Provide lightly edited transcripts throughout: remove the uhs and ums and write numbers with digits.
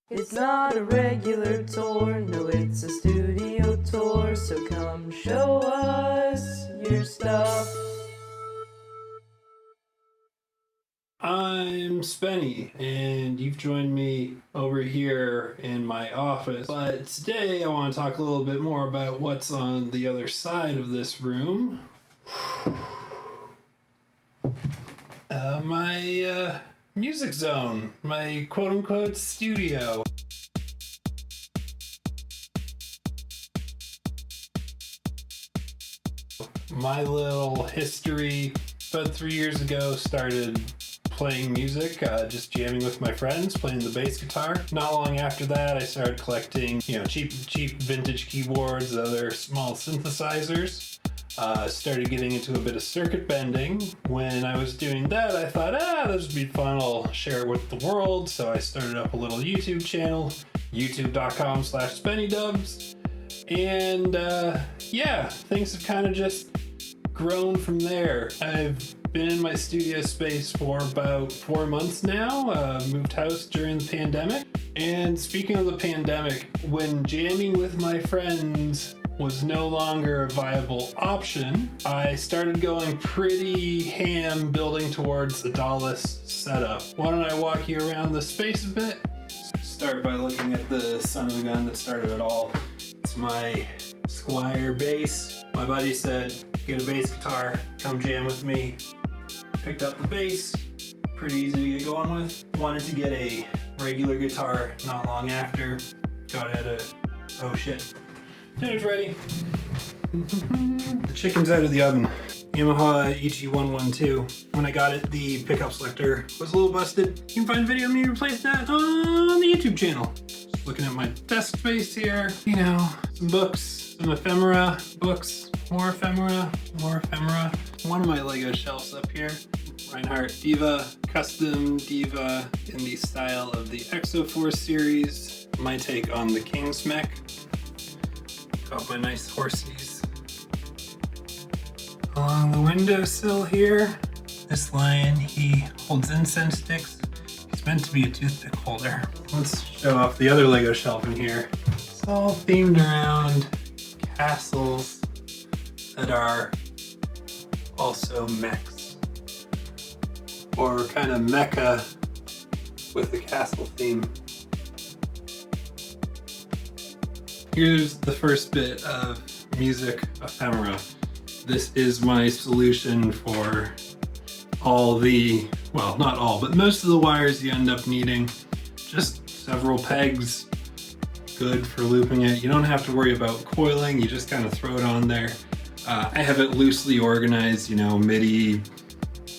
It's not a regular tour, no, it's a studio tour, so come show us your stuff. I'm Spenny, and you've joined me over here in my office. But today I want to talk a little bit more about what's on the other side of this room. My music zone, my quote-unquote studio. My little history about 3 years ago started playing music, just jamming with my friends, playing the bass guitar. Not long after that, I started collecting, cheap vintage keyboards, other small synthesizers. Started getting into a bit of circuit bending. When I was doing that, I thought, this would be fun, I'll share it with the world. So I started up a little YouTube channel, youtube.com/Spenny Dubz. And things have kind of just grown from there. I've been in my studio space for about 4 months now, moved house during the pandemic. And speaking of the pandemic, when jamming with my friends was no longer a viable option, I started going pretty ham building towards a DAW-less setup. Why don't I walk you around the space a bit? Start by looking at the son of a gun that started it all. It's my Squire bass. My buddy said, get a bass guitar, come jam with me. Picked up the bass, pretty easy to get going with. Wanted to get a regular guitar not long after. Got it at oh shit. Dinner's ready. The chicken's out of the oven. Yamaha EG112. When I got it, the pickup selector was a little busted. You can find a video of me replacing that on the YouTube channel. Just looking at my desk space here. Some books, some ephemera, books, more ephemera, more ephemera. One of my Lego shelves up here. Reinhardt Diva, custom Diva in the style of the Exo-Force series. My take on the King's mech. Got my nice horsies. Along the windowsill here, this lion, he holds incense sticks. He's meant to be a toothpick holder. Let's show off the other Lego shelf in here. It's all themed around castles that are also mechs. Or kind of mecha with a castle theme. Here's the first bit of music ephemera. This is my solution for all the, well, not all, but most of the wires you end up needing. Just several pegs, good for looping it. You don't have to worry about coiling, you just kind of throw it on there. I have it loosely organized, MIDI,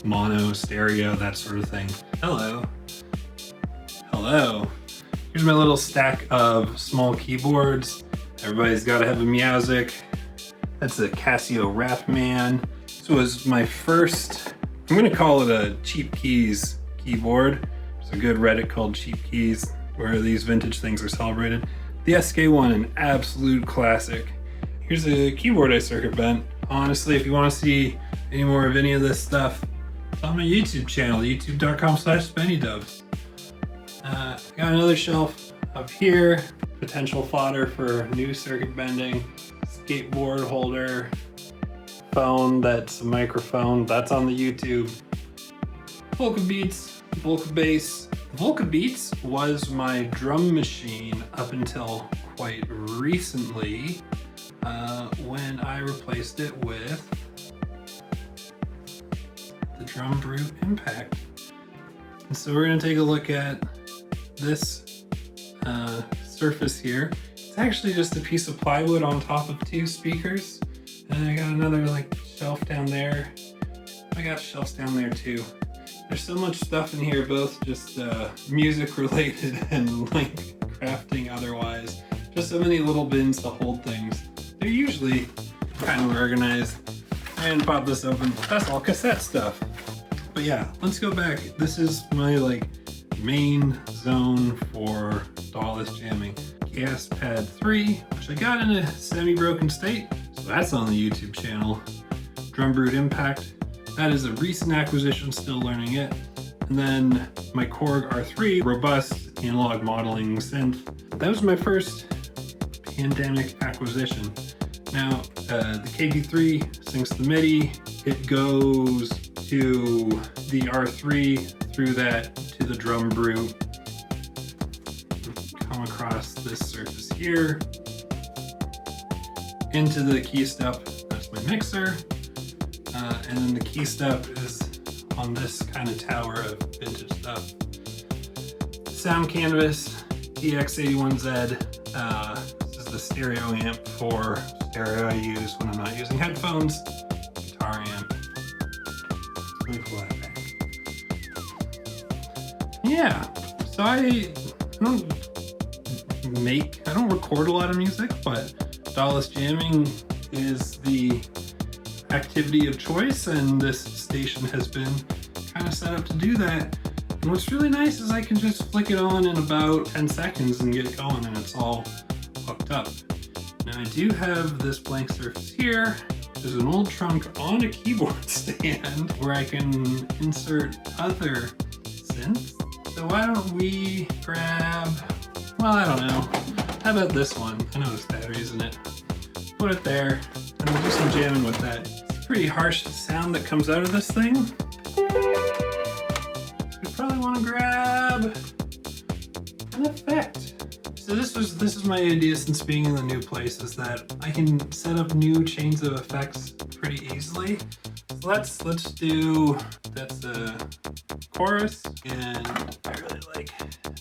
mono, stereo, that sort of thing. Hello. Here's my little stack of small keyboards. Everybody's got to have a Meowsic. That's a Casio Rapman. This was my first, I'm going to call it a Cheap Keys keyboard. There's a good Reddit called Cheap Keys where these vintage things are celebrated. The SK1, an absolute classic. Here's a keyboard I circuit bent. Honestly, if you want to see any more of any of this stuff, it's on my YouTube channel, youtube.com/Spenny Dubz. Got another shelf up here, potential fodder for new circuit bending, skateboard holder, phone that's a microphone, that's on the YouTube. Volca Beats, Volca Bass. Volca Beats was my drum machine up until quite recently when I replaced it with the Drum Brute Impact. And so we're going to take a look at this surface here. It's actually just a piece of plywood on top of 2 speakers. And I got another shelf down there. I got shelves down there too. There's so much stuff in here, both just music related and crafting otherwise. Just so many little bins to hold things. They're usually kind of organized. And pop this open. That's all cassette stuff. But yeah, let's go back. This is my main zone for DAW-less jamming. Gas Pad 3, which I got in a semi-broken state, so that's on the YouTube channel. Drum Brute Impact, that is a recent acquisition, still learning it. And then my Korg R3, robust, analog modeling synth. That was my first pandemic acquisition. Now, the KB3 syncs the MIDI. It goes to the R3, through that to the drum brute. Come across this surface here, into the key step. That's my mixer. And then the key step is on this kind of tower of vintage stuff. Sound Canvas EX81Z. This is the stereo amp for stereo I use when I'm not using headphones. Guitar amp. Let me pull that back. Yeah, so I don't record a lot of music, but DAWless jamming is the activity of choice, and this station has been kind of set up to do that. And what's really nice is I can just flick it on in about 10 seconds and get it going, and it's all hooked up. Now I do have this blank surface here. There's an old trunk on a keyboard stand where I can insert other synths. So why don't we grab, well, I don't know. How about this one? I know there's batteries in it. Put it there, and we'll do some jamming with that. It's a pretty harsh sound that comes out of this thing. We probably want to grab an effect. So this is my idea since being in the new place, is that I can set up new chains of effects pretty easily. So let's do, that's the chorus, and I really like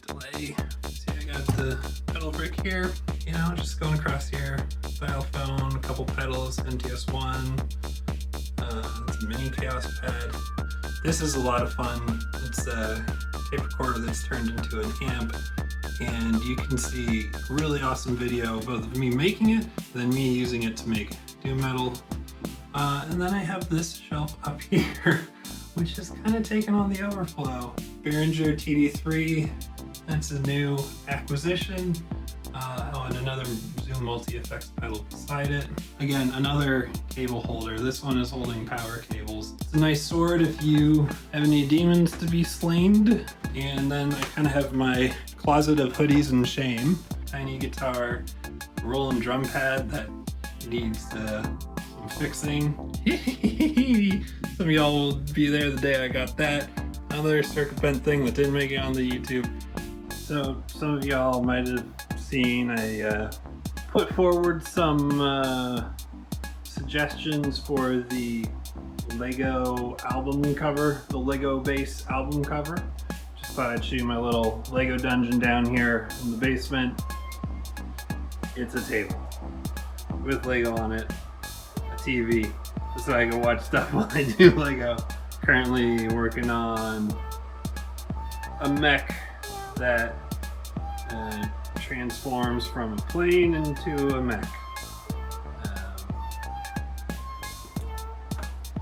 delay. See, I got the pedal brick here, you know, just going across here. Dial phone, a couple pedals, NTS1, it's a mini chaos pad. This is a lot of fun. It's a tape recorder that's turned into an amp, and you can see a really awesome video both of me making it, then me using it to make doom metal. And then I have this shelf up here, which has kind of taken on the overflow. Behringer TD3, that's a new acquisition. And another Zoom multi-effects pedal beside it. Again, another cable holder. This one is holding power cables. It's a nice sword if you have any demons to be slain. And then I kind of have my closet of hoodies and shame. Tiny guitar, rolling drum pad that needs some fixing. Some of y'all will be there the day I got that. Another circuit bent thing that didn't make it on the YouTube. So some of y'all might have seen I put forward some suggestions for the Lego album cover, the Lego base album cover. Just thought I'd show you my little Lego dungeon down here in the basement. It's a table with Lego on it, a TV, so I can watch stuff while I do Lego. Currently working on a mech that transforms from a plane into a mech.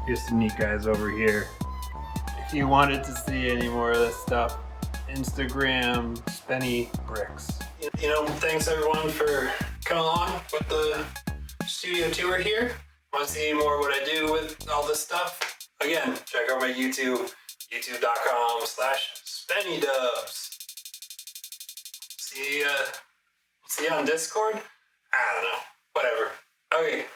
Here's some neat guys over here. If you wanted to see any more of this stuff, Instagram Spenny Bricks. You know, thanks everyone for coming along with the studio tour here. Want to see more of what I do with all this stuff? Again, check out my YouTube, youtube.com/Spenny Dubz. See you on Discord? I don't know. Whatever. Okay.